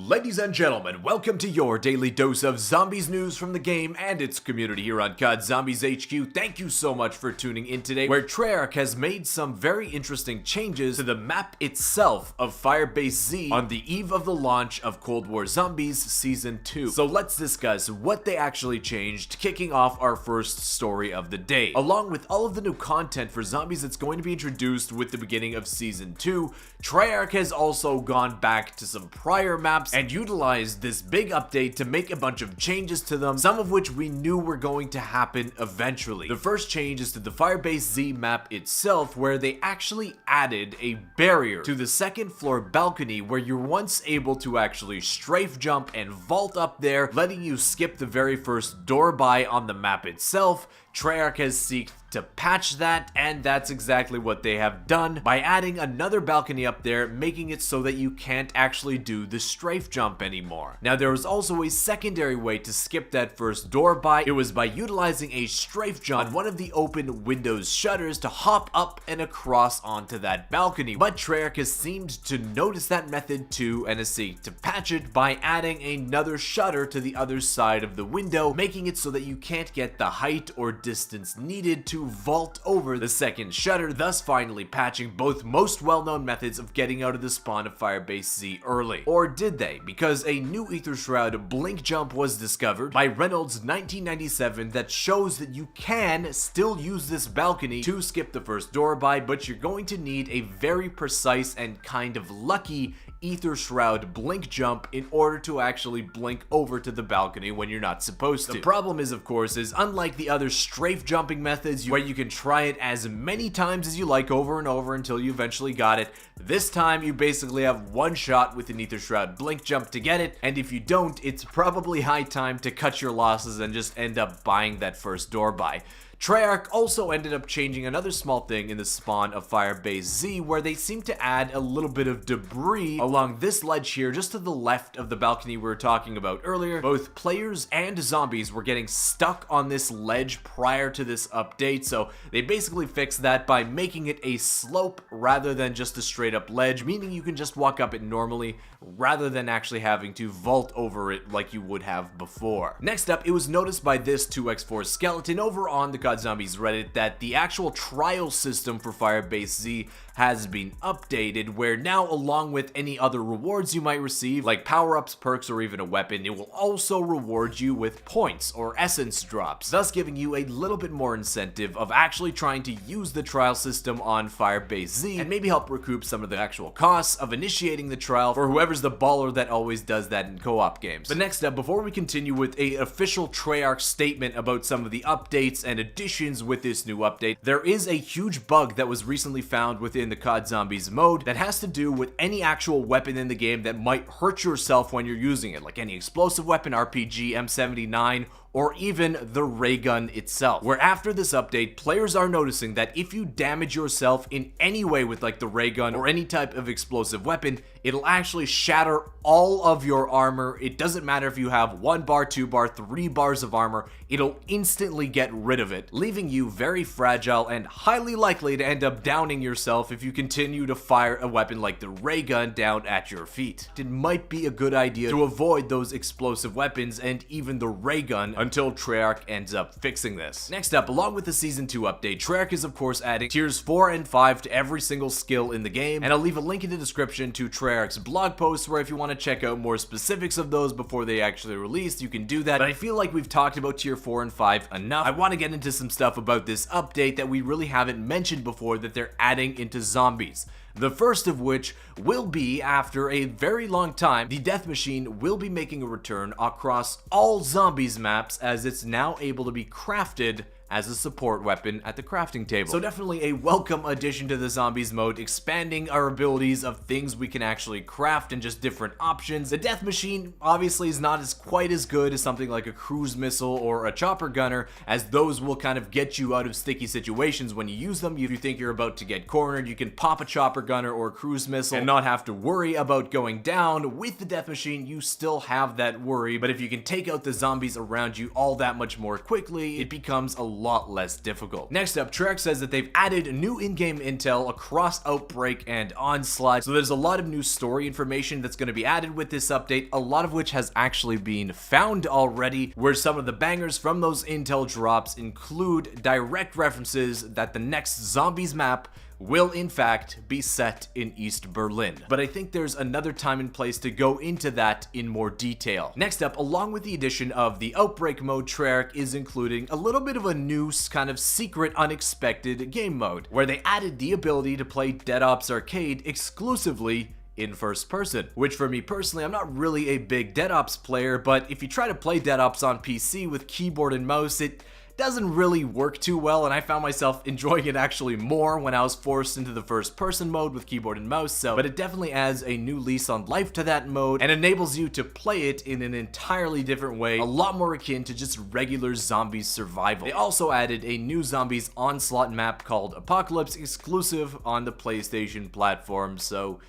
Ladies and gentlemen, welcome to your daily dose of zombies news from the game and its community here on COD Zombies HQ. Thank you so much for tuning in today, where Treyarch has made some very interesting changes to the map itself of Firebase Z on the eve of the launch of Cold War Zombies Season 2. So let's discuss what they actually changed, kicking off our first story of the day. Along with all of the new content for zombies that's going to be introduced with the beginning of Season 2, Treyarch has also gone back to some prior maps and utilized this big update to make a bunch of changes to them, some of which we knew were going to happen eventually. The first change is to the Firebase Z map itself, where they actually added a barrier to the second floor balcony where you're once able to actually strafe jump and vault up there, letting you skip the very first door by on the map itself. Treyarch has sought to patch that, and that's exactly what they have done by adding another balcony up there, making it so that you can't actually do the strafe jump anymore. Now, there was also a secondary way to skip that first door by. It was by utilizing a strafe jump on one of the open windows shutters to hop up and across onto that balcony. But Treyarch has seemed to notice that method too and has sought to patch it by adding another shutter to the other side of the window, making it so that you can't get the height or distance needed to vault over the second shutter, thus finally patching both most well-known methods of getting out of the spawn of Firebase Z early. Or did they? Because a new Ether Shroud blink jump was discovered by Reynolds 1997 that shows that you can still use this balcony to skip the first door by, but you're going to need a very precise and kind of lucky Ether Shroud blink jump in order to actually blink over to the balcony when you're not supposed to. The problem is, of course, unlike the other strafe jumping methods where you can try it as many times as you like over and over until you eventually got it, this time you basically have one shot with an Ether Shroud blink jump to get it, and if you don't, it's probably high time to cut your losses and just end up buying that first door by. Treyarch also ended up changing another small thing in the spawn of Firebase Z, where they seem to add a little bit of debris along this ledge here just to the left of the balcony we were talking about earlier. Both players and zombies were getting stuck on this ledge prior to this update, so they basically fixed that by making it a slope rather than just a straight up ledge, meaning you can just walk up it normally rather than actually having to vault over it like you would have before. Next up, it was noticed by this 2x4 skeleton over on the COD Zombies Reddit that the actual trial system for Firebase Z has been updated, where now, along with any other rewards you might receive, like power-ups, perks, or even a weapon, it will also reward you with points or essence drops, thus giving you a little bit more incentive of actually trying to use the trial system on Firebase Z and maybe help recoup some of the actual costs of initiating the trial for whoever's the baller that always does that in co-op games. But next up, before we continue with an official Treyarch statement about some of the updates and additions with this new update, there is a huge bug that was recently found within the COD Zombies mode that has to do with any actual weapon in the game that might hurt yourself when you're using it, like any explosive weapon, RPG, M79, or even the ray gun itself, where after this update, players are noticing that if you damage yourself in any way with like the ray gun or any type of explosive weapon, it'll actually shatter all of your armor. It doesn't matter if you have 1 bar, 2 bar, 3 bars of armor, it'll instantly get rid of it, leaving you very fragile and highly likely to end up downing yourself if you continue to fire a weapon like the ray gun down at your feet. It might be a good idea to avoid those explosive weapons and even the ray gun until Treyarch ends up fixing this. Next up, along with the Season 2 update, Treyarch is of course adding tiers 4 and 5 to every single skill in the game, and I'll leave a link in the description to Treyarch's blog post where if you want to check out more specifics of those before they actually release, you can do that. But I feel like we've talked about tier 4 and 5 enough. I want to get into some stuff about this update that we really haven't mentioned before that they're adding into zombies. The first of which will be, after a very long time, the Death Machine will be making a return across all zombies maps, as it's now able to be crafted as a support weapon at the crafting table. So definitely a welcome addition to the zombies mode, expanding our abilities of things we can actually craft and just different options. The Death Machine obviously is not quite as good as something like a cruise missile or a chopper gunner, as those will kind of get you out of sticky situations when you use them. If you think you're about to get cornered, you can pop a chopper gunner or a cruise missile and not have to worry about going down. With the Death Machine, you still have that worry, but if you can take out the zombies around you all that much more quickly, it becomes a lot less difficult. Next up, Treyarch says that they've added new in-game intel across Outbreak and Onslaught, so there's a lot of new story information that's going to be added with this update, a lot of which has actually been found already, where some of the bangers from those intel drops include direct references that the next Zombies map will in fact be set in East Berlin. But I think there's another time and place to go into that in more detail. Next up, along with the addition of the Outbreak mode, Treyarch is including a little bit of a new kind of secret, unexpected game mode, where they added the ability to play Dead Ops Arcade exclusively in first person, which for me personally, I'm not really a big Dead Ops player, but if you try to play Dead Ops on PC with keyboard and mouse, it doesn't really work too well, and I found myself enjoying it actually more when I was forced into the first person mode with keyboard and mouse. But it definitely adds a new lease on life to that mode and enables you to play it in an entirely different way, a lot more akin to just regular zombies survival. They also added a new Zombies Onslaught map called Apocalypse, exclusive on the PlayStation platform, so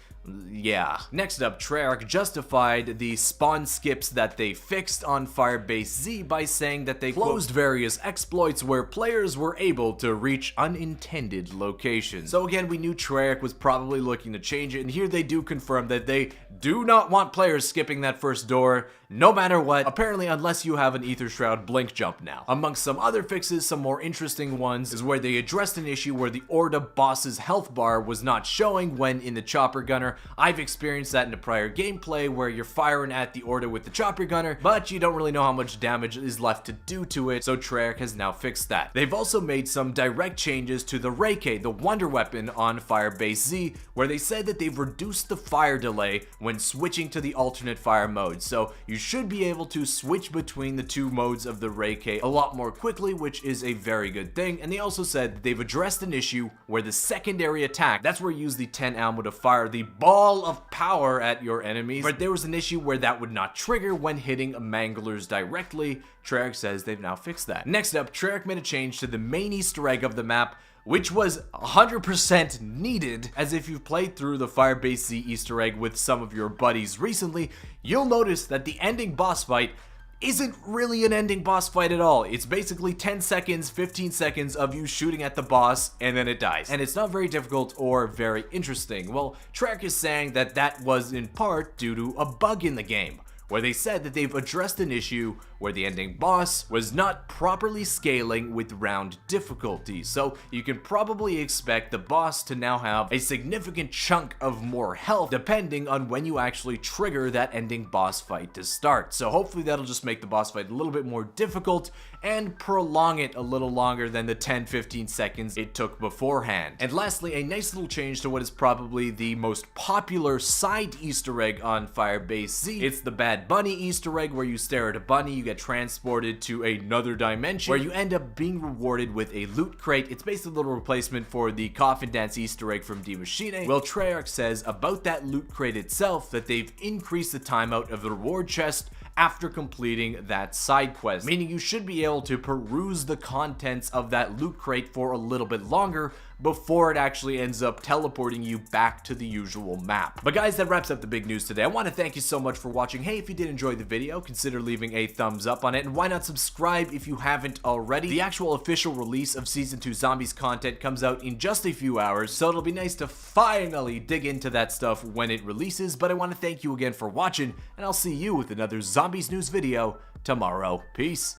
yeah. Next up, Treyarch justified the spawn skips that they fixed on Firebase Z by saying that they closed various exploits where players were able to reach unintended locations. So again, we knew Treyarch was probably looking to change it, and here they do confirm that they do not want players skipping that first door, no matter what, apparently unless you have an Ether Shroud blink jump now. Amongst some other fixes, some more interesting ones, is where they addressed an issue where the Orda boss's health bar was not showing when in the chopper gunner. I've experienced that in a prior gameplay where you're firing at the Orda with the chopper gunner, but you don't really know how much damage is left to do to it, so Treyarch has now fixed that. They've also made some direct changes to the Reiki, the wonder weapon on Firebase Z, where they said that they've reduced the fire delay when switching to the alternate fire mode, so you should be able to switch between the two modes of the Reiki a lot more quickly, which is a very good thing. And they also said that they've addressed an issue where the secondary attack, that's where you use the 10 ammo to fire the ball of power at your enemies, but there was an issue where that would not trigger when hitting manglers directly. Treyarch says they've now fixed that. Next up, Treyarch made a change to the main Easter egg of the map, which was 100% needed, as if you've played through the Firebase Z Easter egg with some of your buddies recently, you'll notice that the ending boss fight isn't really an ending boss fight at all. It's basically 10 seconds, 15 seconds of you shooting at the boss, and then it dies. And it's not very difficult or very interesting. Well, Treyarch is saying that that was in part due to a bug in the game, where they said that they've addressed an issue where the ending boss was not properly scaling with round difficulty. So you can probably expect the boss to now have a significant chunk of more health depending on when you actually trigger that ending boss fight to start. So hopefully that'll just make the boss fight a little bit more difficult and prolong it a little longer than the 10-15 seconds it took beforehand. And lastly, a nice little change to what is probably the most popular side Easter egg on Firebase Z. It's the Bad Bunny Easter egg, where you stare at a bunny, you get transported to another dimension where you end up being rewarded with a loot crate. It's basically a little replacement for the Coffin Dance Easter egg from Die Maschine. Well, Treyarch says about that loot crate itself that they've increased the timeout of the reward chest after completing that side quest, meaning you should be able to peruse the contents of that loot crate for a little bit longer before it actually ends up teleporting you back to the usual map. But guys, that wraps up the big news today. I want to thank you so much for watching. Hey, if you did enjoy the video, consider leaving a thumbs up on it, and why not subscribe if you haven't already. The actual official release of Season 2 Zombies content comes out in just a few hours, so it'll be nice to finally dig into that stuff when it releases. But I want to thank you again for watching, and I'll see you with another Zombies news video tomorrow. Peace.